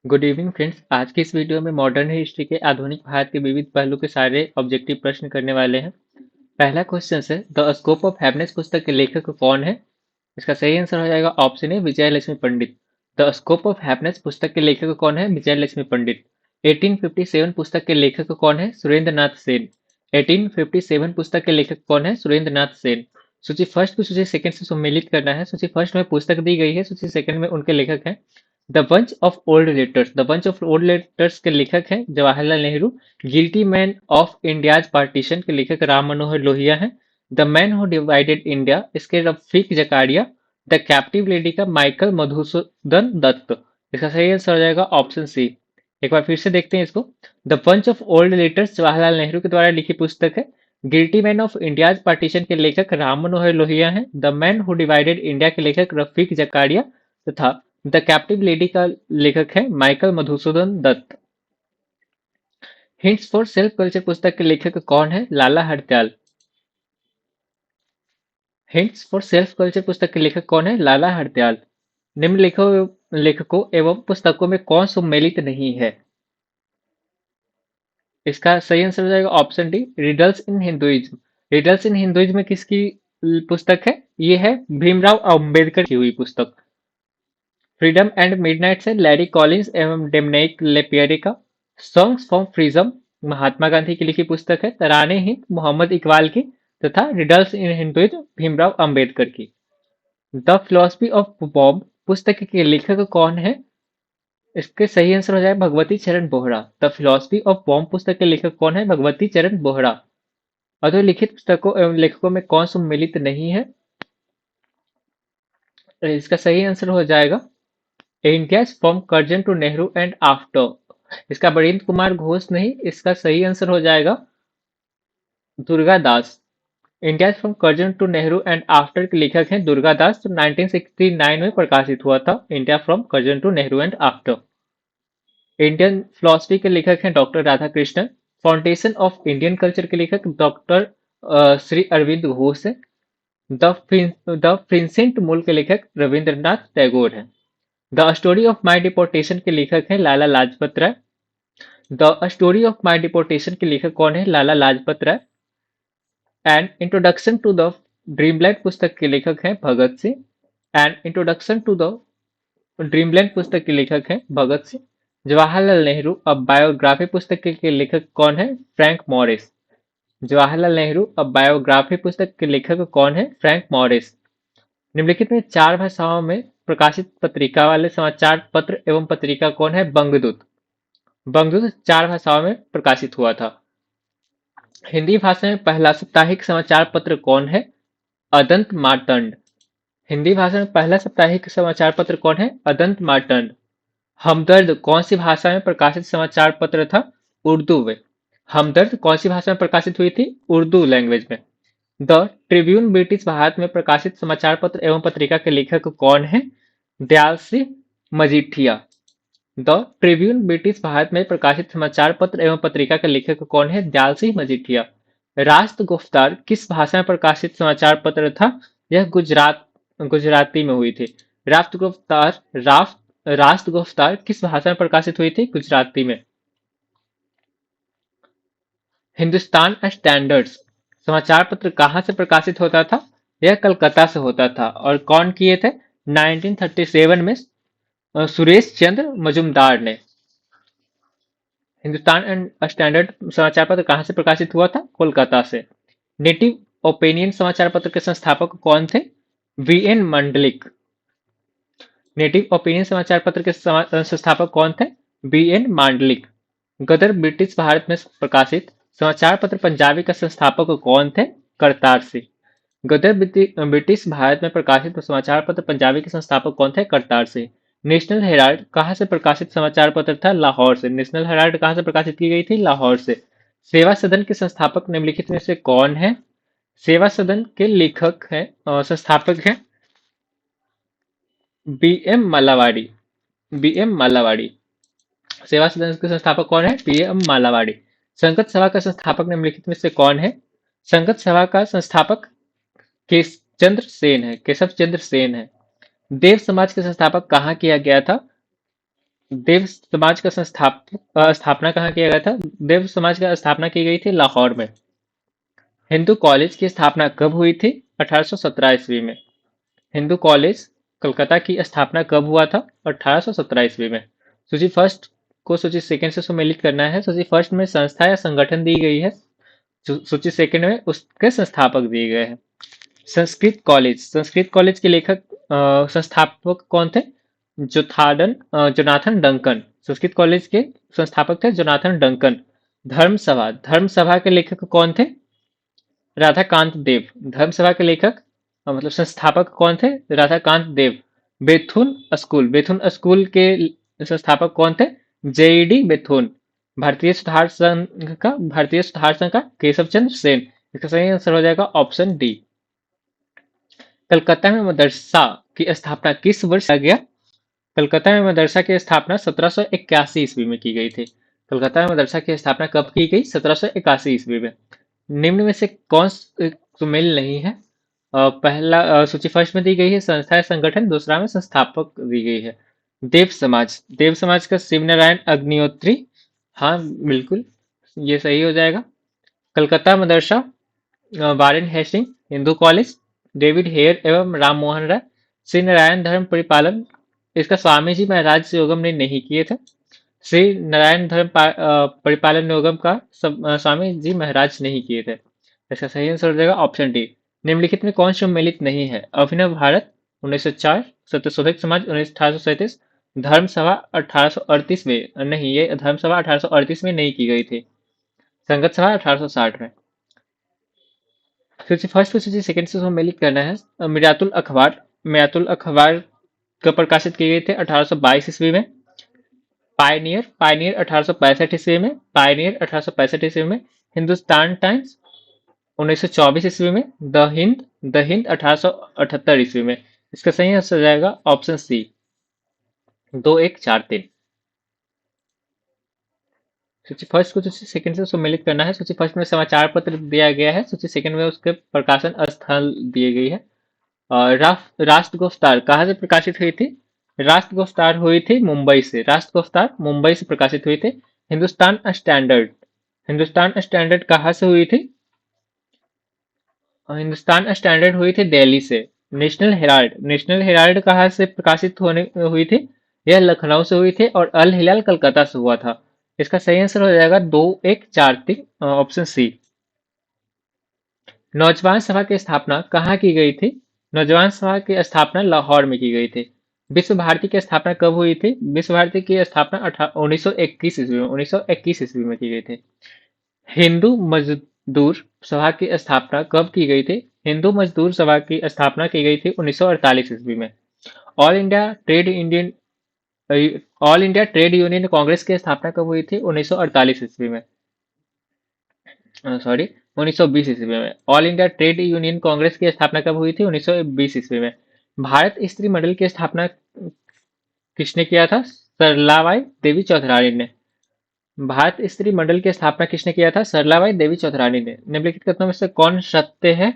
Good evening friends. आज की इस वीडियो में मॉडर्न हिस्ट्री के आधुनिक भारत के विविध पहलू के सारे ऑब्जेक्टिव प्रश्न करने वाले हैं। पहला क्वेश्चन है, द स्कोप ऑफ हैप्पीनेस पुस्तक के लेखक कौन है? इसका सही आंसर हो जाएगा option A, Vijay Lakshmi Pandit. The scope of happiness पुस्तक के लेखक कौन है? विजय लक्ष्मी पंडित। 1857 पुस्तक के लेखक कौन है? सुरेंद्र नाथ सेन। 1857 पुस्तक के लेखक कौन है? सुरेंद्र नाथ सेन। सूची फर्स्ट को सूची सेकंड से सम्मिलित करना है। सूची फर्स्ट में पुस्तक दी गई है, सूची सेकंड में उनके लेखक हैं। The bunch of old letters, the bunch of old letters के लेखक हैं Jawaharlal Nehru. Guilty man of India's partition के लेखक राम मनोहर लोहिया हैं। The man who divided India, इसके Rafiq Zakaria. The captive lady का माइकल मधुसूदन दत्त। इसका सही आंसर हो जाएगा ऑप्शन सी। एक बार फिर से देखते हैं इसको। The bunch of old letters Jawaharlal Nehru के द्वारा लिखी पुस्तक है। Guilty man of India's partition के लेखक राम मनोहर लोहिया हैं। The man who divided India के लेखक रफीक जकारिया तथा द कैप्टिव लेडी का लेखक है Michael Madhusudan Dutt. Hints for self culture पुस्तक के लेखक कौन है? Lala Hardayal. Hints for self culture पुस्तक के लेखक कौन है? लाला हरदयाल। लेखकों एवं पुस्तकों में कौन सम्मिलित नहीं है? इसका सही आंसर हो जाएगा option D, riddles in Hinduism. Riddles in Hinduism किसकी पुस्तक है? ये है भीमराव अंबेडकर की हुई पुस्तक। फ्रीडम एंड मिडनाइट से लैरी कॉलिंस एवं डेमनेक लेपियरे का। Songs from freedom Mahatma Gandhi की लिखी पुस्तक है। तराने हिंद मोहम्मद इकबाल की तथा riddles in Hinduism Bhimrao Ambedkar की। द फिलोसफी ऑफ बॉम्ब पुस्तक के लेखक कौन है? इसके सही आंसर हो जाए भगवती चरण Bohra. The philosophy of bomb पुस्तक के लेखक कौन है? भगवती चरण बोहरा। अधोलिखित पुस्तकों एवं लेखकों में कौन सम्मिलित नहीं है? इसका सही आंसर हो जाएगा India's from Curzon to Nehru and after. इसका बरिंद्र कुमार घोष नहीं, इसका सही आंसर हो जाएगा Durga Das. India from Curzon to Nehru and after के लेखक हैं दुर्गा दास, जो 1969 में प्रकाशित हुआ था। India from Curzon to Nehru and after. Indian philosophy के लेखक हैं doctor Radha Krishnan. Foundation of Indian culture के लेखक डॉक्टर श्री अरविंद घोष है। द प्रिंसेंट मूल के लेखक रविंद्रनाथ टैगोर हैं। The story of my deportation के लेखक हैं Lala Lajpat Rai. The story of my deportation के लेखक कौन है? Lala Lajpat Rai. And introduction to the dreamland पुस्तक के लेखक हैं Bhagat Singh. And introduction to the dreamland पुस्तक के लेखक हैं भगत सिंह। जवाहरलाल नेहरू अब बायोग्राफी पुस्तक के लेखक कौन है? Frank Morris. जवाहरलाल नेहरू अब बायोग्राफी पुस्तक के लेखक कौन है? Frank Morris. निम्नलिखित में चार भाषाओं में प्रकाशित पत्रिका वाले समाचार पत्र एवं पत्रिका कौन है? बंगदूत। बंगदूत चार भाषाओं में प्रकाशित हुआ था। हिंदी भाषा में पहला साप्ताहिक समाचार पत्र कौन है? अदंत मार्तंड। हिंदी भाषा में पहला साप्ताहिक समाचार पत्र कौन है? अदंत मार्तंड। हमदर्द कौन सी भाषा में प्रकाशित समाचार पत्र था? उर्दू में। हमदर्द कौन सी भाषा में प्रकाशित हुई थी? उर्दू लैंग्वेज में। द ट्रिब्यून ब्रिटिश भारत में प्रकाशित समाचार पत्र एवं पत्रिका के लेखक कौन है? Dayal Singh Majithia. The Tribune British Bharat में प्रकाशित समाचार पत्र एवं पत्रिका के लेखक कौन है? दयाल सिंह मजीठिया। राष्ट्र गुफ्तार किस भाषा में प्रकाशित समाचार पत्र था? यह गुजराती में हुई थी। राष्ट्र गुफ्तार किस भाषा में प्रकाशित हुई थी? गुजराती में। हिंदुस्तान स्टैंडर्ड्स समाचार पत्र कहाँ से प्रकाशित होता था? यह कलकत्ता से होता था। और कौन किए थे? 1937 में सुरेश चंद्र मजुमदार ने। हिंदुस्तान एंड स्टैंडर्ड समाचार पत्र कहाँ से प्रकाशित हुआ था? कोलकाता से। नेटिव ओपिनियन समाचार पत्र के संस्थापक कौन थे? वी.एन. मंडलिक। नेटिव ओपिनियन समाचार पत्र के संस्थापक कौन थे? वी.एन. मांडलिक। गदर ब्रिटिश भारत में प्रकाशित समाचार पत्र पंजाबी का संस्थापक कौन थे? करतार सिंह। गदर ब्रिटिश भारत में प्रकाशित समाचार पत्र पंजाबी के संस्थापक कौन थे? करतार सिंह। नेशनल हेराल्ड कहाँ से प्रकाशित समाचार पत्र था? लाहौर से। नेशनल हेराल्ड कहाँ से प्रकाशित की गई थी? लाहौर से। सेवा सदन के संस्थापक निम्नलिखित में से कौन है? सेवा सदन के लेखक हैं संस्थापक हैं बी.एम. मालावाड़ी। बी.एम. मालावाड़ी। सेवा सदन के संस्थापक कौन है? बी.एम. मालावाड़ी। संगत सभा का संस्थापक निम्नलिखित में से कौन है? संगत सभा का संस्थापक केशव चंद्र सेन है। देव समाज के संस्थापक कहाँ किया गया था? देव समाज का स्थापना कहाँ किया गया था? देव समाज का स्थापना की गई थी लाहौर में। हिंदू कॉलेज की स्थापना कब हुई थी? 1817 ईस्वी में। हिंदू कॉलेज कलकत्ता की स्थापना कब हुआ था? 1817 ईस्वी में। सूची फर्स्ट को सूची सेकंड से सम्मिलित करना है। सूची फर्स्ट में संस्था या संगठन दी गई है। सूची सेकंड में उसके संस्थापक दिए गए हैं। संस्कृत कॉलेज के लेखक संस्थापक कौन थे? Jonathan Duncan. संस्कृत कॉलेज के संस्थापक थे जोनाथन डंकन। धर्म सभा के लेखक कौन थे? राधाकांत देव। धर्मसभा के लेखक मतलब संस्थापक कौन थे? राधाकांत देव। बेथुन स्कूल के संस्थापक कौन थे? जेईडी बेथुन। भारतीय सुधार संघ का केशव चंद्र सेन। इसका सही आंसर हो जाएगा ऑप्शन डी। कलकत्ता में मदरसा की स्थापना किस वर्ष किया गया? कलकत्ता में मदरसा की स्थापना 1781 ईस्वी में की गई थी। कलकत्ता में मदरसा की स्थापना कब की गई? 1781 ईस्वी में। निम्न में से कौन सुमेल नहीं है? पहला सूची फर्स्ट में दी गई है संस्था या संगठन, दूसरा में संस्थापक दी गई है। देव समाज का शिव नारायण अग्निहोत्री। हाँ बिल्कुल, ये सही हो जाएगा। Calcutta Madrasa, Warren Hasting, Hindu college, David Hare एवं राम मोहन राय। श्री नारायण धर्म परिपालन, इसका स्वामी जी महाराज योगम ने नहीं किए थे। श्री नारायण परिपालन योगम का स्वामी जी महाराज नहीं किए थे। इसका सही आंसर हो जाएगा ऑप्शन डी। निम्नलिखित में कौन सम्मिलित नहीं है? अभिनव भारत 1904, सत्यशोधक समाज 1837, धर्म सभा 1838 में नहीं, ये धर्म सभा 1838 में नहीं की गई थी। संगत सभा 1860 में। सूची फर्स्ट को सूची सेकंड से सम्मिलित करना है। मिरातुल अखबार कब प्रकाशित किए गए थे? 1822 ईस्वी में। पायनियर 1865 ईस्वी में। हिंदुस्तान टाइम्स 1924 ईस्वी में। द हिंद 1878 ईस्वी में। इसका सही आंसर हो जाएगा ऑप्शन सी, 2143। सूची फर्स्ट को सूची सेकंड से सम्मिलित करना है। सूची फर्स्ट में समाचार पत्र दिया गया है, सूची सेकंड में उसके प्रकाशन स्थल दिए गई है। राष्ट्रगोस्तार कहाँ से प्रकाशित हुई थी? राष्ट्रगोस्तार मुंबई से प्रकाशित हुई थी। हिंदुस्तान स्टैंडर्ड कहाँ से हुई थी? हिंदुस्तान स्टैंडर्ड हुई थी दिल्ली से। नेशनल हेराल्ड कहाँ से प्रकाशित होने हुई थी? यह लखनऊ से हुई थी। और अल हिलाल कलकत्ता से हुआ था। इसका सही आंसर हो जाएगा 2143, ऑप्शन सी। नौजवान सभा की स्थापना कहाँ की गई थी? नौजवान सभा की स्थापना लाहौर में की गई थी। विश्व भारती की स्थापना कब हुई थी? विश्व भारती की स्थापना 1921 ईस्वी में की गई थी। हिंदू मजदूर सभा की स्थापना कब की गई थी? हिंदू मजदूर सभा की स्थापना की गई थी 1948 ईस्वी में। All India trade Indian all India trade union Congress की स्थापना कब हुई थी? 1948 ईस्वी में। सॉरी, 1920 ईस्वी में। All India trade union Congress की स्थापना कब हुई थी? 1920 ईस्वी में। भारत स्त्री मंडल की स्थापना किसने किया था? सरलाबाई देवी चौधरानी ने। भारत स्त्री मंडल की स्थापना किसने किया था? सरलाबाई देवी चौधरानी ने। निम्नलिखित कथनों में से कौन सत्य है?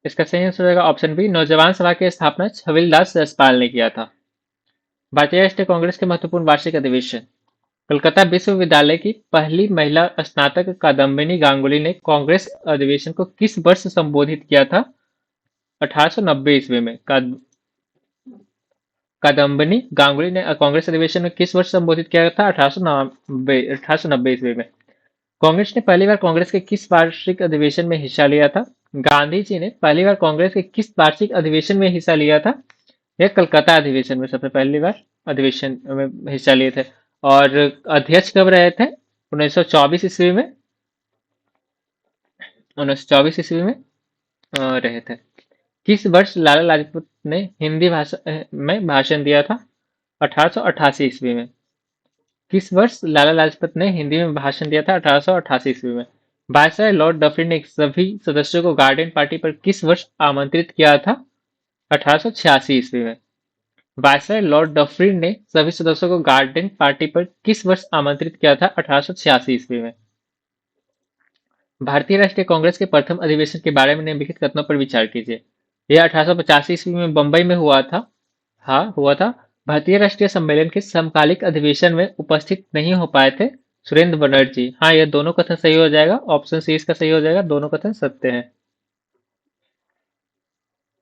इसका सही आंसर होगा ऑप्शन बी, नौजवान सभा की स्थापना छविलदास जसपाल ने किया था। भारतीय राष्ट्रीय कांग्रेस के महत्वपूर्ण वार्षिक अधिवेशन। कलकत्ता विश्वविद्यालय की पहली महिला स्नातक कादम्बिनी गांगुली ने कांग्रेस अधिवेशन को किस वर्ष संबोधित किया था? 1890 ईस्वी में। कादम्बिनी गांगुली ने कांग्रेस अधिवेशन में किस वर्ष संबोधित किया था? 1890 ईस्वी में। कांग्रेस ने पहली बार कांग्रेस के किस वार्षिक अधिवेशन में हिस्सा लिया था? गांधी जी ने पहली बार कांग्रेस के किस वार्षिक अधिवेशन में हिस्सा लिया था? यह कलकत्ता अधिवेशन में सबसे पहली बार अधिवेशन में हिस्सा लिए थे। और अध्यक्ष कब रहे थे? 1924 ईस्वी में। 1924 ईस्वी में रहे थे। किस वर्ष लाला लाजपत ने हिंदी भाषा में भाषण दिया था? 1888 ईस्वी में। किस वर्ष लाला लाजपत ने हिंदी में भाषण दिया था? 1888 ईस्वी में। वायसराय लॉर्ड डफरिन ने सभी सदस्यों को गार्डन पार्टी पर किस वर्ष आमंत्रित किया था? 1886 ईस्वी में। वायसराय लॉर्ड डफरिन ने सभी सदस्यों को गार्डन पार्टी पर किस वर्ष आमंत्रित किया था? 1886 ईस्वी में। भारतीय राष्ट्रीय कांग्रेस के प्रथम अधिवेशन के बारे में निम्नलिखित कथनों पर विचार कीजिए। यह 1885 ईस्वी में बंबई में हुआ था। हाँ, हुआ था। भारतीय राष्ट्रीय सम्मेलन के समकालिक अधिवेशन में उपस्थित नहीं हो पाए थे सुरेंद्र बनर्जी। हाँ, ये दोनों कथन सही हो जाएगा, ऑप्शन सी इसका सही हो जाएगा, दोनों कथन सत्य हैं।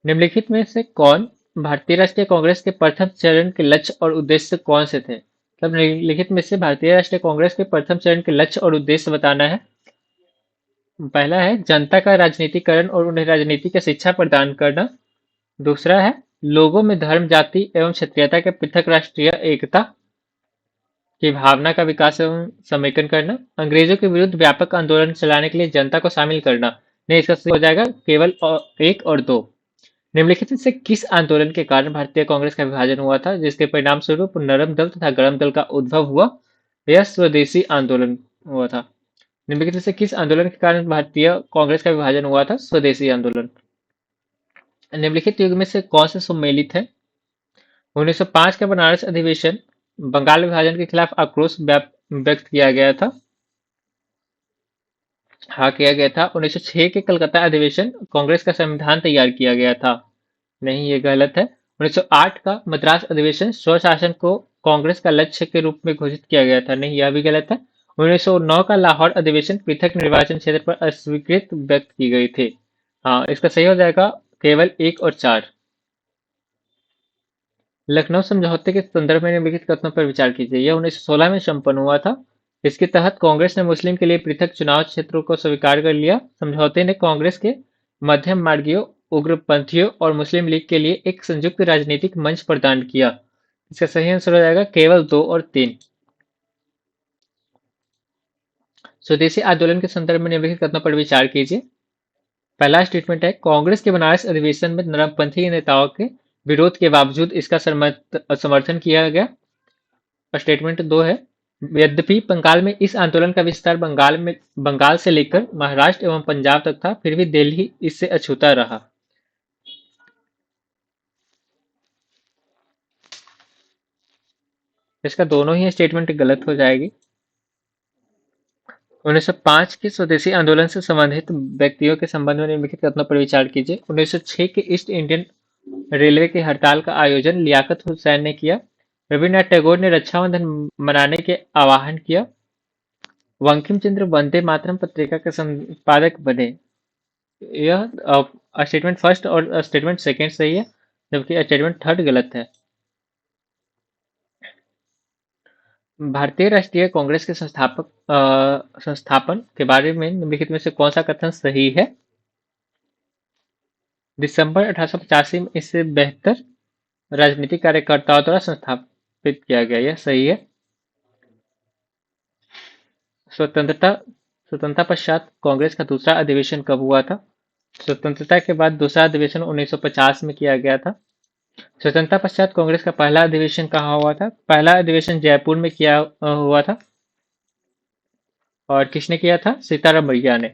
निम्नलिखित में से कौन भारतीय राष्ट्रीय कांग्रेस के प्रथम चरण के लक्ष्य और उद्देश्य कौन से थे? मतलब निम्नलिखित में से भारतीय राष्ट्रीय कांग्रेस के प्रथम चरण के लक्ष्य और उद्देश्य बताना है। पहला है जनता का राजनीतिकरण और उन्हें राजनीति की शिक्षा प्रदान करना। दूसरा है लोगों में धर्म, जाति एवं क्षेत्रीयता के पृथक राष्ट्रीय एकता की भावना का विकास एवं समेकन करना। अंग्रेजों के विरुद्ध व्यापक आंदोलन चलाने के लिए जनता को शामिल करना। नहीं, इसका सही हो जाएगा केवल एक और दो। निम्नलिखित में से किस आंदोलन के कारण भारतीय कांग्रेस का विभाजन हुआ था, जिसके परिणाम स्वरूप नरम दल तथा गरम दल का उद्भव हुआ? यह स्वदेशी आंदोलन हुआ था। निम्नलिखित में से किस आंदोलन के कारण भारतीय कांग्रेस का विभाजन हुआ था? स्वदेशी आंदोलन। निम्नलिखित युग में से कौन से सम्मिलित है? 1905 का बनारस अधिवेशन बंगाल विभाजन के खिलाफ आक्रोश व्यक्त किया गया था। हाँ, किया गया था। 1906 के कलकत्ता अधिवेशन कांग्रेस का संविधान तैयार किया गया था। नहीं, ये गलत है। 1908 का मद्रास अधिवेशन स्वशासन को कांग्रेस का लक्ष्य के रूप में घोषित किया गया था। नहीं, यह भी गलत है। 1909 का लाहौर अधिवेशन पृथक निर्वाचन क्षेत्र पर अस्वीकृत व्यक्त की गई थी। हाँ, इसका सही हो जाएगा केवल 1 और 4। लखनऊ समझौते के संदर्भ में निम्नलिखित कथनों पर विचार कीजिए। यह 1916 में संपन्न हुआ था। इसके तहत कांग्रेस ने मुस्लिम के लिए पृथक चुनाव क्षेत्रों को स्वीकार कर लिया। समझौते ने कांग्रेस के मध्यम मार्गियों, उग्रपंथियों और मुस्लिम लीग के लिए एक संयुक्त राजनीतिक मंच प्रदान किया। इसका सही आंसर हो जाएगा केवल 2 और 3। स्वदेशी आंदोलन के संदर्भ में निम्नलिखित कथनों पर विचार कीजिए। पहला स्टेटमेंट है कांग्रेस के बनारस अधिवेशन में नरमपंथी नेताओं के विरोध के बावजूद इसका समर्थन किया गया। स्टेटमेंट 2 है यद्यपि बंगाल में इस आंदोलन का विस्तार बंगाल से लेकर महाराष्ट्र एवं पंजाब तक था, फिर भी दिल्ली इससे अछूता रहा। इसका दोनों ही स्टेटमेंट गलत हो जाएगी। 1905 के स्वदेशी आंदोलन से संबंधित व्यक्तियों के संबंध में निम्नलिखित कथनों पर विचार कीजिए। 1906 के ईस्ट इंडियन रेलवे की हड़ताल का आयोजन लियाकत हुसैन ने किया। रविन्द्रनाथ टैगोर ने रक्षाबंधन मनाने के आह्वान किया। बंकिम चंद्र वंदे मातरम पत्रिका के संपादक बने। यह स्टेटमेंट फर्स्ट और स्टेटमेंट सेकंड सही है, जबकि स्टेटमेंट थर्ड गलत है। भारतीय राष्ट्रीय कांग्रेस के संस्थापन के बारे में निम्नलिखित में से कौन सा कथन सही है? दिसंबर 1885 में इसे बेहतर राजनीतिक कार्यकर्ताओं द्वारा संस्थापित किया गया। यह सही है। स्वतंत्रता स्वतंत्रता पश्चात कांग्रेस का दूसरा अधिवेशन कब हुआ था? स्वतंत्रता के बाद दूसरा अधिवेशन 1950 में किया गया था। स्वतंत्रता पश्चात कांग्रेस का पहला अधिवेशन कहाँ हुआ था? पहला अधिवेशन जयपुर में किया हुआ था। और किसने किया था? सीताराम मैया ने।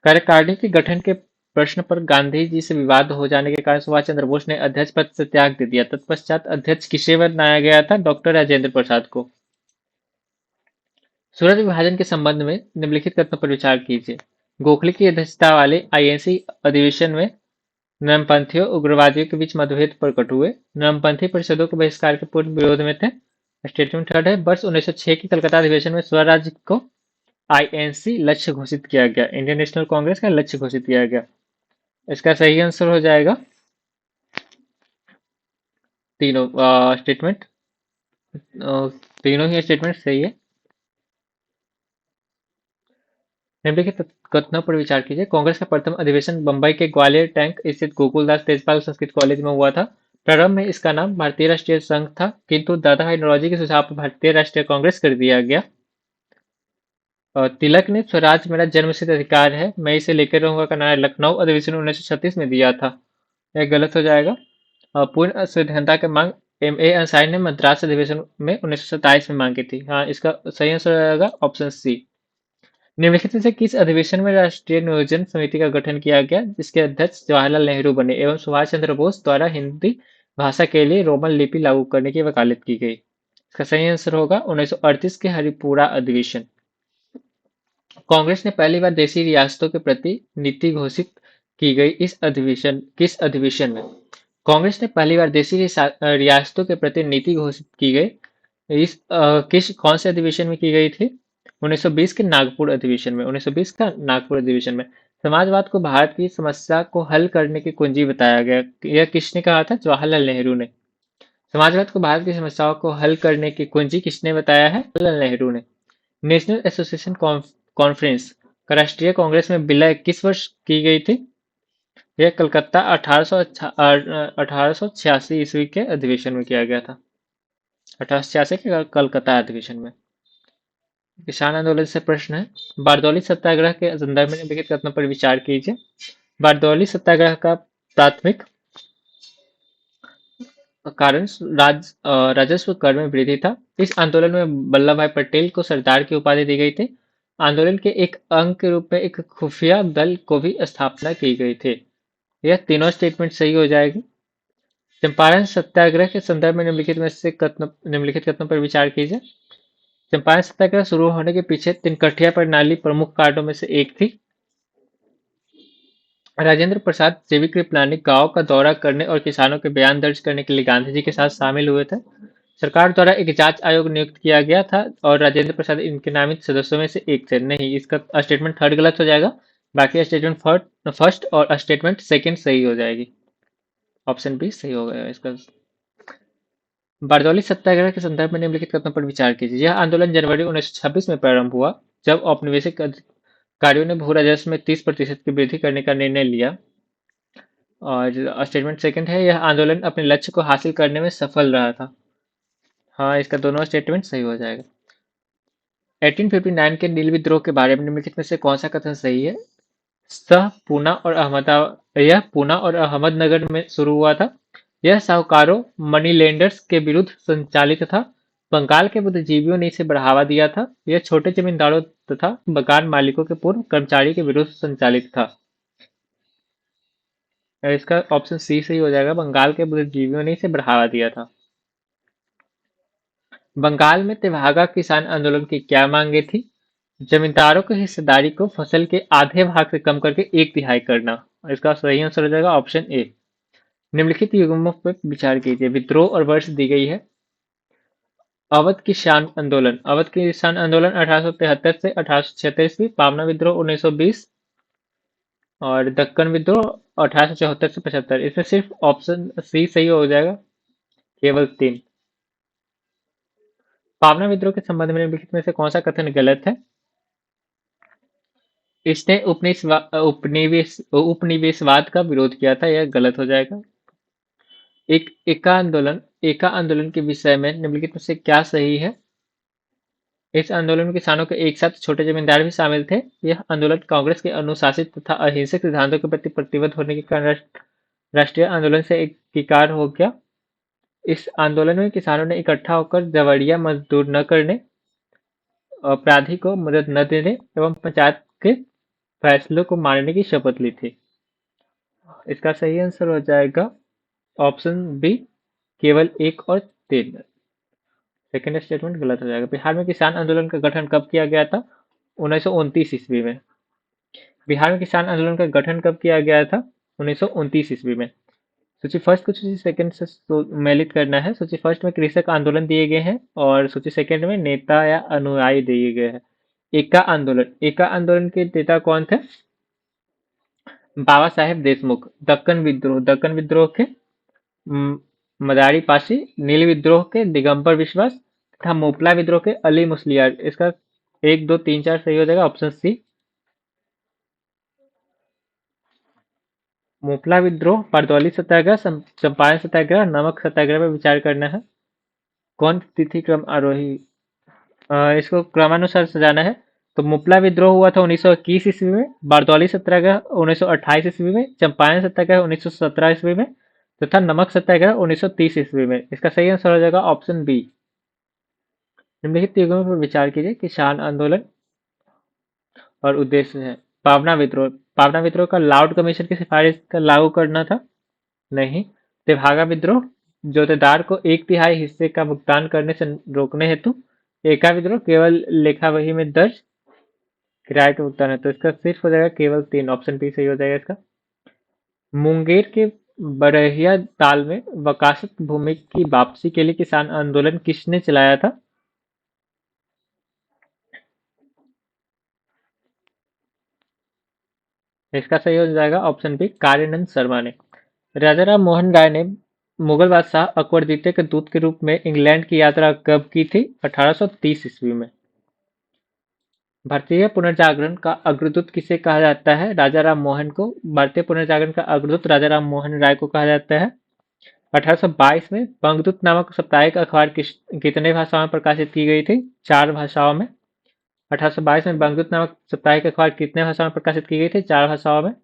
कार्यकारिणी के गठन के प्रश्न पर गांधी जी से विवाद हो जाने के कारण सुभाष चंद्र बोस ने अध्यक्ष पद से त्याग दे दिया। तत्पश्चात अध्यक्ष किसे बनाया गया था? डॉक्टर राजेंद्र प्रसाद को। सूरत विभाजन के संबंध में निम्नलिखित कथनों पर विचार कीजिए। गोखले की अध्यक्षता वाले आईएनसी अधिवेशन में नरमपंथियों उग्रवादियों के बीच मतभेद प्रकट हुए। नरमपंथी परिषदों के बहिष्कार के पूर्ण विरोध में थे। स्टेटमेंट थर्ड है वर्ष 1906 के कलकत्ता अधिवेशन में स्वराज्य को आईएनसी लक्ष्य घोषित किया गया। इंडियन नेशनल कांग्रेस का लक्ष्य घोषित किया गया। इसका सही आंसर हो जाएगा तीनों स्टेटमेंट। तीनों ही स्टेटमेंट सही है। निम्नलिखित कथनों पर विचार कीजिए। कांग्रेस का प्रथम अधिवेशन बंबई के ग्वालियर टैंक स्थित गोकुलदास तेजपाल संस्कृत कॉलेज में हुआ था। प्रारंभ में इसका नाम भारतीय राष्ट्रीय संघ था, किंतु दादा भाई नौरोजी के सुझाव पर भारतीय राष्ट्रीय कांग्रेस कर दिया गया। तिलक ने स्वराज मेरा जन्मसिद्ध अधिकार है, मैं इसे लेकर रहूंगा का नारा लखनऊ अधिवेशन 1936 में दिया था। यह गलत हो जाएगा। पूर्ण सिद्धांता की मांग M.A. अंसारी ने मद्रास अधिवेशन में 1927 में मांगी थी। हाँ, इसका सही आंसर हो जाएगा ऑप्शन सी। निम्नलिखित में से किस अधिवेशन में राष्ट्रीय नियोजन समिति का गठन किया गया, जिसके अध्यक्ष जवाहरलाल नेहरू बने एवं सुभाष चंद्र बोस द्वारा हिंदी भाषा के लिए रोमन लिपि लागू करने की वकालत की गई? इसका सही आंसर होगा 1938 के हरिपुरा अधिवेशन। कांग्रेस ने पहली बार देशी रियासतों के प्रति नीति घोषित की गई किस अधिवेशन में? कांग्रेस ने पहली बार देशी रियासतों के प्रति नीति घोषित की गई। किस कौन से अधिवेशन में की गई थी? 1920 के नागपुर अधिवेशन में। 1920 का नागपुर अधिवेशन में। समाजवाद को भारत की समस्या को हल करने की कुंजी बताया गया। यह किसने कहा था? जवाहरलाल नेहरू ने। समाजवाद को भारत की समस्याओं को हल करने की कुंजी किसने बताया है? जवाहरलाल नेहरू ने। नेशनल एसोसिएशन कॉन्फ्रेंस का राष्ट्रीय कांग्रेस में विलय किस वर्ष की गई थी? यह कलकत्ता 1886 ईस्वी के अधिवेशन में किया गया था। 1886 के कलकत्ता अधिवेशन में। किसान आंदोलन से प्रश्न है। बारदौली सत्याग्रह के संदर्भ में निम्नलिखित कथनों पर विचार कीजिए। बारदौली सत्याग्रह का प्राथमिक कारण राजस्व कर में वृद्धि था। इस आंदोलन में वल्लभ भाई पटेल को सरदार की उपाधि दी गई थी। आंदोलन के एक अंग के रूप में एक खुफिया दल को भी स्थापना की गई थी। यह तीनों स्टेटमेंट सही हो जाएगी। चंपारण सत्याग्रह के संदर्भ में निम्नलिखित कथनों पर विचार कीजिए। चंपारण सत्याग्रह शुरू होने के पीछे तिनकठिया प्रणाली प्रमुख कारणों में से एक थी। राजेंद्र प्रसाद जैविक कृपलानी गांव का दौरा करने और किसानों के बयान दर्ज करने के लिए गांधी जी के साथ शामिल हुए थे। सरकार द्वारा एक जांच आयोग नियुक्त किया गया था और राजेंद्र प्रसाद इनके नामित सदस्यों में से एक थे। नहीं, इसका स्टेटमेंट थर्ड गलत हो जाएगा। बाकी स्टेटमेंट फर्स्ट और स्टेटमेंट सेकंड सही हो जाएगी। ऑप्शन बी सही हो गया इसका। बारदौली सत्याग्रह के संदर्भ में निम्नलिखित कथनों पर विचार कीजिए। यह आंदोलन जनवरी 1926 में प्रारंभ हुआ, जब औपनिवेशिक अधिकारियों ने भू राजस्व में 30% की वृद्धि करने का निर्णय लिया। और स्टेटमेंट सेकंड है, यह आंदोलन अपने लक्ष्य को हासिल करने में सफल रहा था। हाँ, इसका दोनों स्टेटमेंट सही हो जाएगा। 1859 के नील विद्रोह के बारे में निम्नलिखित में से कौन सा कथन सही है? यह पूना और अहमदनगर में शुरू हुआ था। यह साहूकारों मनी लेंडर्स के विरुद्ध संचालित था। बंगाल के बुद्धिजीवियों ने इसे बढ़ावा दिया था। यह छोटे जमींदारों तथा बगान मालिकों के पूर्व कर्मचारी के विरुद्ध संचालित था। इसका ऑप्शन सी सही हो जाएगा। बंगाल के बुद्धिजीवियों ने इसे बढ़ावा दिया था। बंगाल में तेभागा किसान आंदोलन की क्या मांगे थी? जमींदारों की हिस्सेदारी को फसल के आधे भाग से कम करके एक तिहाई करना। इसका सही आंसर हो जाएगा ऑप्शन ए। निम्नलिखित युग्मों पर विचार कीजिए। विद्रोह और वर्ष दी गई है। अवध किसान आंदोलन। अवध किसान आंदोलन 1873 से 1876 ईस्वी। पावना विद्रोह 1920 और दक्कन विद्रोह 1874 से 75। इसमें सिर्फ ऑप्शन सी सही हो जाएगा, केवल 3। पावना विद्रोह के संबंध में निम्नलिखित में से कौन सा कथन गलत है? इसने उपनिवेशवाद का विरोध किया था। यह गलत हो जाएगा। एका आंदोलन के विषय में निम्नलिखित में से क्या सही है? इस आंदोलन में किसानों के एक साथ छोटे जमींदार भी शामिल थे। यह आंदोलन कांग्रेस के अनुशासित तथा अहिंसक सिद्धांतों के प्रति प्रतिबद्ध होने के कारण राष्ट्रीय आंदोलन से एकीकार हो गया। इस आंदोलन में किसानों ने इकट्ठा होकर जवरिया मजदूर न करने, अपराधी को मदद न देने एवं पंचायत के फैसलों को मानने की शपथ ली थी। इसका सही आंसर हो जाएगा ऑप्शन बी, केवल 1 और 3। सेकेंड स्टेटमेंट गलत हो जाएगा। बिहार में किसान आंदोलन का गठन कब किया गया था? 1929 ईस्वी में। बिहार में किसान आंदोलन का गठन कब किया गया था? 1929 ईस्वी में। सूची फर्स्ट को सूची सेकंड से मेलित करना है। सूची फर्स्ट में कृषक आंदोलन दिए गए हैं और सूची सेकंड में नेता या अनुयायी दिए गए हैं। एका आंदोलन के नेता कौन थे? बाबा साहेब देशमुख। दक्कन विद्रोह के मदारी पासी। नील विद्रोह के दिगंबर विश्वास तथा मोपला विद्रोह के अली मुस्लियार। इसका 1, 2, 3, 4 सही हो जाएगा ऑप्शन सी। मोपला विद्रोह, बारदौली सत्याग्रह, चंपारण सत्याग्रह, नमक सत्याग्रह पर विचार करना है। कौन तिथि क्रम आरोही? इसको क्रमानुसार सजाना है। तो मुपला विद्रोह हुआ था 1921 ईस्वी में, बारदौली सत्याग्रह 1928 ईस्वी में, चंपारण सत्याग्रह 1917 ईस्वी में तथा नमक सत्याग्रह 1930 ईस्वी में। इसका सही आंसर हो जाएगा ऑप्शन बी। निम्नलिखित युगों पर विचार कीजिए। किसान आंदोलन और उद्देश्य है। पावना विद्रोह का लॉर्ड कमीशन की सिफारिश का लागू करना था। नहीं। तेभागा विद्रोह, जोतेदार को एक तिहाई हिस्से का भुगतान करने से रोकने हेतु। एका विद्रोह, केवल लेखा वही में दर्ज किराए का भुगतान है। तो इसका सिर्फ हो जाएगा केवल 3। ऑप्शन बी सही हो जाएगा इसका। मुंगेर के बरहिया ताल में वकासत भूमि की वापसी के लिए किसान आंदोलन किसने चलाया था? इसका सही हो जाएगा ऑप्शन बी कार्यानंद शर्मा ने। राजा राम मोहन राय ने मुगल बादशाह अकबर द्वितीय के दूत के रूप में इंग्लैंड की यात्रा कब की थी? 1830 ईस्वी में। भारतीय पुनर्जागरण का अग्रदूत किसे कहा जाता है? राजा राम मोहन को भारतीय पुनर्जागरण का अग्रदूत राजा राम मोहन राय को कहा जाता है। 1822 में बंगदूत नामक साप्ताहिक अखबार कितने भाषाओं में प्रकाशित की गई थी? 4 भाषाओं में। 1822 में बंगदूत नामक साप्ताहिक अखबार कितने भाषाओं में प्रकाशित की गई थी? 4 भाषाओं में।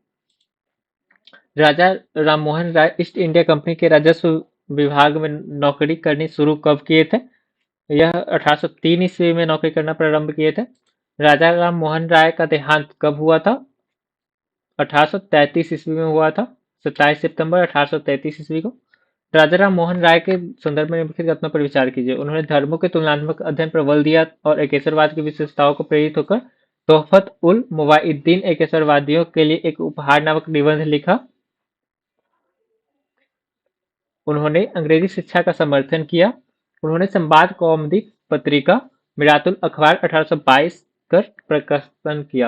Raja Rammohan Roy east India company के राजस्व विभाग में नौकरी करनी शुरू कब किए थे? यह 1803 ईस्वी में नौकरी करना प्रारंभ किए थे। राजा राम मोहन राय का देहांत कब हुआ था? 1833 ईस्वी में हुआ था, 27 सितंबर 1833 ईस्वी को। राजा राम मोहन राय के संदर्भ में निम्नलिखित कथनों पर विचार कीजिए। उन्होंने धर्मों के तुलनात्मक अध्ययन पर बल दिया और एकेश्वरवाद की विशेषताओं को प्रेरित होकर तोहफत उल मुवाइद्दीन एकेश्वरवादियों के लिए एक उपहार नामक निबंध लिखा। उन्होंने अंग्रेजी शिक्षा का समर्थन किया। उन्होंने संवाद कौमुदी पत्रिका, मिरातुल अखबार 1822 कर प्रकाशन किया।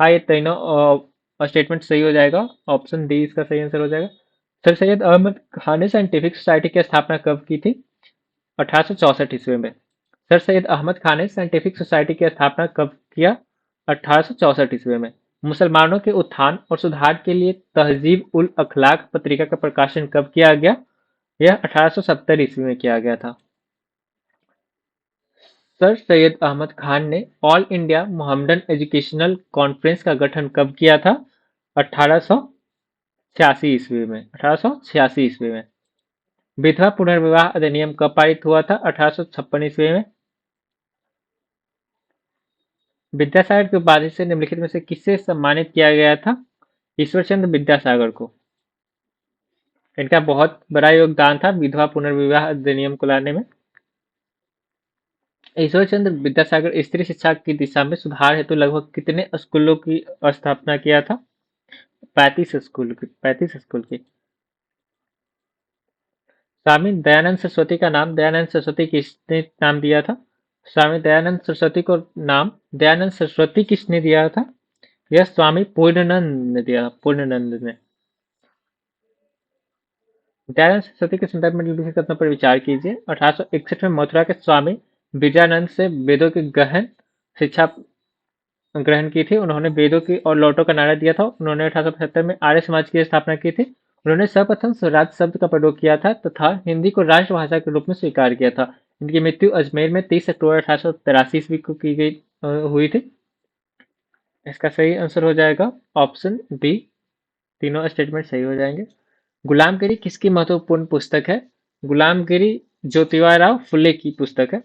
हाँ, ये तीनों स्टेटमेंट सही हो जाएगा। ऑप्शन डी इसका सही आंसर हो जाएगा। सर सैयद अहमद खान ने साइंटिफिक सोसाइटी की स्थापना कब की थी? 1864 ईस्वी में। सर सैयद अहमद खान ने साइंटिफिक सोसाइटी की स्थापना कब किया? 1864 ईस्वी में। मुसलमानों के उत्थान और सुधार के लिए तहजीब उल अखलाक पत्रिका का प्रकाशन कब किया गया? यह 1870 ईस्वी में किया गया था। सर सैयद अहमद खान ने all India Mohammedan educational conference का गठन कब किया था? 1886 ईस्वी में। 1886 ईस्वी में। विधवा पुनर्विवाह अधिनियम कब पारित हुआ था? 1856 ईस्वी में। विद्यासागर की उपाधि से निम्नलिखित में से किसे सम्मानित किया गया था? ईश्वरचंद्र विद्यासागर को। इनका बहुत बड़ा योगदान था विधवा पुनर्विवाह अधिनियम को लाने में। ईश्वरचंद्र विद्यासागर स्त्री शिक्षा की दिशा में सुधार हेतु लगभग कितने स्कूलों की स्थापना किया था? 35 स्कूल की। स्वामी दयानंद सरस्वती का नाम दयानंद सरस्वती किसने नाम दिया था? स्वामी दयानंद सरस्वती को नाम दयानंद सरस्वती किसने दिया था? यह स्वामी पूर्णानंद ने दिया, पूर्णानंद ने। दयानंद सरस्वती के संदर्भ में निम्नलिखित कथनों पर विचार कीजिए। 1861 में मथुरा के स्वामी विजयानंद से वेदों की गहन शिक्षा ग्रहण की थी। उन्होंने वेदों की और लौटो का नारा दिया था। उन्होंने 1875 में आर्य समाज की स्थापना की थी। उन्होंने सर्वप्रथम स्वराज शब्द का प्रयोग किया था तथा हिंदी को राष्ट्रभाषा के रूप में स्वीकार किया था। इनकी मृत्यु अजमेर में 30 अक्टूबर 1883 ईस्वी को की गई हुई थी। इसका सही आंसर हो जाएगा ऑप्शन बी। तीनों स्टेटमेंट सही हो जाएंगे। गुलामगिरी किसकी महत्वपूर्ण पुस्तक है? गुलामगिरी ज्योतिबा फुले की पुस्तक है।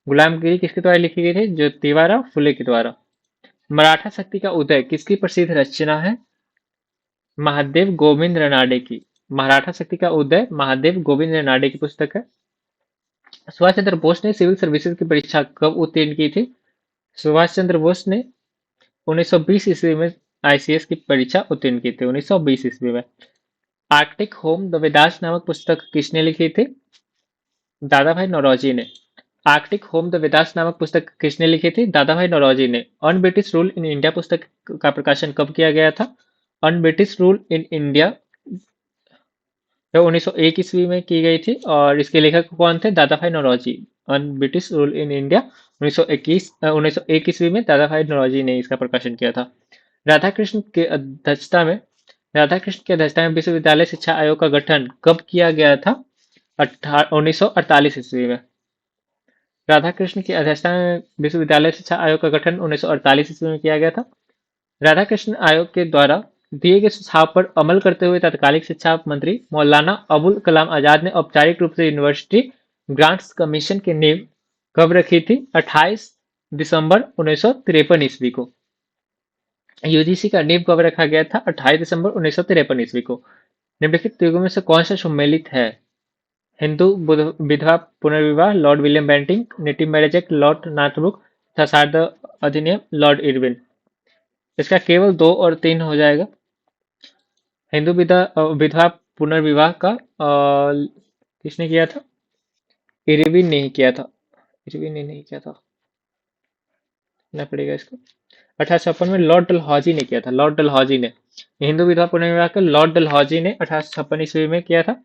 गुलामगिरी किसके द्वारा लिखी गई थी? ज्योतिबा फुले के द्वारा। मराठा शक्ति का उदय किसकी प्रसिद्ध रचना है? महादेव गोविंद रनाडे की। मराठा शक्ति का उदय महादेव गोविंद रनाडे की पुस्तक है। सुभाष चंद्र बोस ने सिविल सर्विसेज की परीक्षा कब उत्तीर्ण की थी? सुभाष चंद्र बोस ने 1920 ईस्वी में आईसीएस की परीक्षा उत्तीर्ण की थी। 1920 ईस्वी में। आर्कटिक होम द वेदास नामक पुस्तक किसने लिखी थी? दादा भाई नौरोजी ने। आर्कटिक होम द वेदास नामक पुस्तक किसने लिखी थी? दादा भाई नौरोजी ने। अन ब्रिटिश रूल इन इंडिया पुस्तक का प्रकाशन कब किया गया था? अन ब्रिटिश रूल इन इंडिया 1901 ईस्वी में की गई थी और इसके लेखक कौन थे? Dadabhai Naoroji. Un British rule in India 1901 ईस्वी में दादा भाई नौरोजी ने इसका प्रकाशन किया था। राधा कृष्ण के अध्यक्षता में विश्वविद्यालय शिक्षा आयोग का गठन कब किया गया था? 1948 ईस्वी में। राधा कृष्ण की अध्यक्षता में विश्वविद्यालय शिक्षा आयोग का गठन 1948 ईस्वी में किया गया था। राधा कृष्ण आयोग के द्वारा दिए गए सुझाव पर अमल करते हुए तत्कालीन शिक्षा मंत्री मौलाना अबुल कलाम आजाद ने औपचारिक रूप से यूनिवर्सिटी ग्रांट्स कमीशन की नींव कब रखी थी? 28 दिसंबर 1953 ईस्वी को। यूजीसी का नींव कब रखा गया था? 28 दिसंबर 1953 ईस्वी को। निम्नलिखित युगों में से कौन सा सम्मिलित है? हिंदू विधवा पुनर्विवाह Lord William Bentinck, native marriage act Lord Northbrook तथा शारदा अधिनियम लॉर्ड इरविन। इसका केवल 2 और 3 हो जाएगा। हिंदू विधवा पुनर्विवाह का किसने किया था? इरविन ने ही किया था। इरविन ने नहीं किया था, ना पड़ेगा इसको। 1856 में लॉर्ड डलहौजी ने किया था। लॉर्ड डलहौजी ने हिंदू विधवा पुनर्विवाह का लॉर्ड डलहौजी ने 1856 ईस्वी में किया था।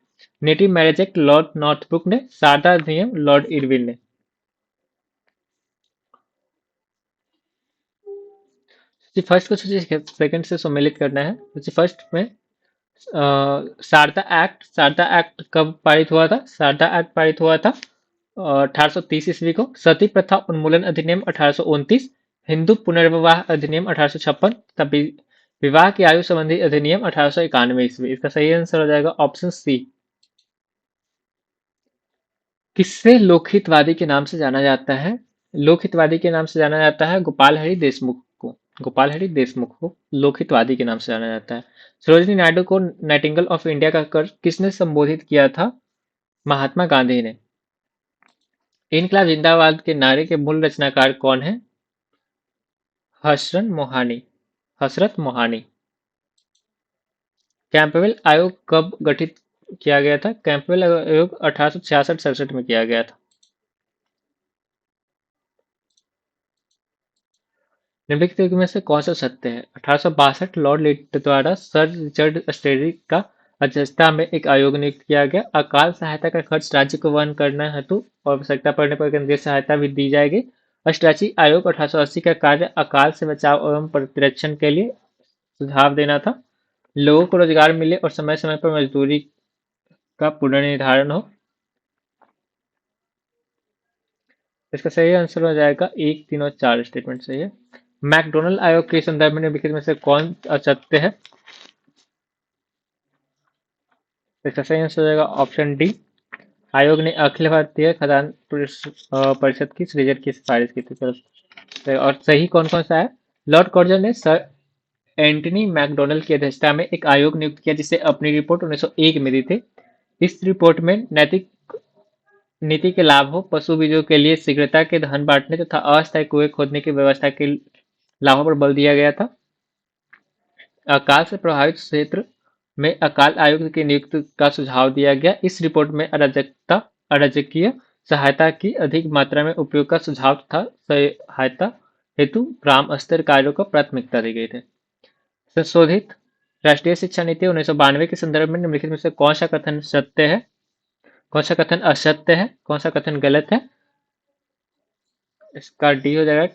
Native marriage act Lord Northbrook ने। सारदा अधिनियम लॉर्ड इरविन ने। फर्स्ट को सेकंड से सम्मिलित करना है। फर्स्ट में सारदा एक्ट कब पारित हुआ था? सारदा एक्ट पारित हुआ था 1830 ईस्वी को। सती प्रथा उन्मूलन अधिनियम 1829। हिंदू पुनर्विवाह अधिनियम 1856 तथा विवाह की आयु संबंधी अधिनियम 1891 ईस्वी। इसका सही आंसर हो जाएगा ऑप्शन सी। किससे लोकहितवादी के नाम से जाना जाता है? लोकहितवादी के नाम से जाना जाता है गोपाल हरि देशमुख को। गोपाल हरि देशमुख को लोकहितवादी के नाम से जाना जाता है। सरोजिनी नायडू को नाइटिंगेल ऑफ इंडिया का कर किसने संबोधित किया था? महात्मा गांधी ने। इनकलाब जिंदाबाद के नारे के मूल रचनाकार कौन है? हसरत मोहानी। हसरत मोहानी। कैंपबेल आयोग कब गठित किया गया था? कैंपबेल आयोग 1866-67 में किया गया था। निम्नलिखित में से कौन सा सत्य है? 1862 लॉर्ड लिट द्वारा सर रिचर्ड स्टेडी का अध्यक्षता में एक आयोग नियुक्त किया गया। अकाल सहायता का खर्च राज्य को वहन करना हेतु और आवश्यकता पड़ने पर केंद्रीय सहायता भी दी जाएगी। अष्टाची आयोग 1880 का कार्य अकाल से बचाव एवं प्रतिरक्षण के लिए सुझाव देना था। लोगों को रोजगार मिले और समय समय पर मजदूरी का पुनर्निर्धारण हो। इसका सही आंसर हो जाएगा 1, 3 और 4 स्टेटमेंट सही है। मैकडोनल्ड आयोग के संदर्भ में निम्नलिखित में से कौन असत्य है? इसका सही आंसर हो जाएगा ऑप्शन डी। आयोग ने अखिल भारतीय खदान परिषद की सृजन की सिफारिश की थी। चलो, और सही कौन कौन सा है? लॉर्ड कर्जन ने सर एंटनी मैकडोनल्ड की अध्यक्षता में एक आयोग नियुक्त किया जिसे अपनी रिपोर्ट 1901 में दी थी। इस रिपोर्ट में नैतिक नीति के लाभों, पशु बीजों के लिए शीघ्रता के धन बांटने तथा अस्थायी कुएं खोदने की व्यवस्था के लाभों पर बल दिया गया था। अकाल से प्रभावित क्षेत्र में अकाल आयुक्त की नियुक्ति का सुझाव दिया गया। इस रिपोर्ट में अराजकीय सहायता की अधिक मात्रा में उपयोग का सुझाव तथा सहायता हेतु ग्राम स्तर कार्यों को प्राथमिकता दी गई थी। संशोधित राष्ट्रीय शिक्षा नीति 1992 के संदर्भ में निम्नलिखित में से कौन सा कथन सत्य है, कौन सा कथन असत्य है, कौन सा कथन गलत है? इसका डी हो जाएगा।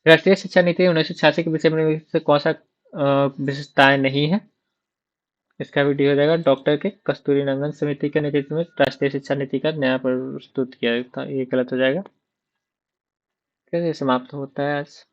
राष्ट्रीय शिक्षा नीति 1986 के विषय में निम्नलिखित से कौन सा विशेषताएं नहीं है? इसका भी डी हो जाएगा। डॉक्टर के कस्तूरी रंगन समिति के नेतृत्व में राष्ट्रीय शिक्षा नीति का नया प्रस्तुत किया था, ये गलत हो जाएगा। कैसे समाप्त होता है आज?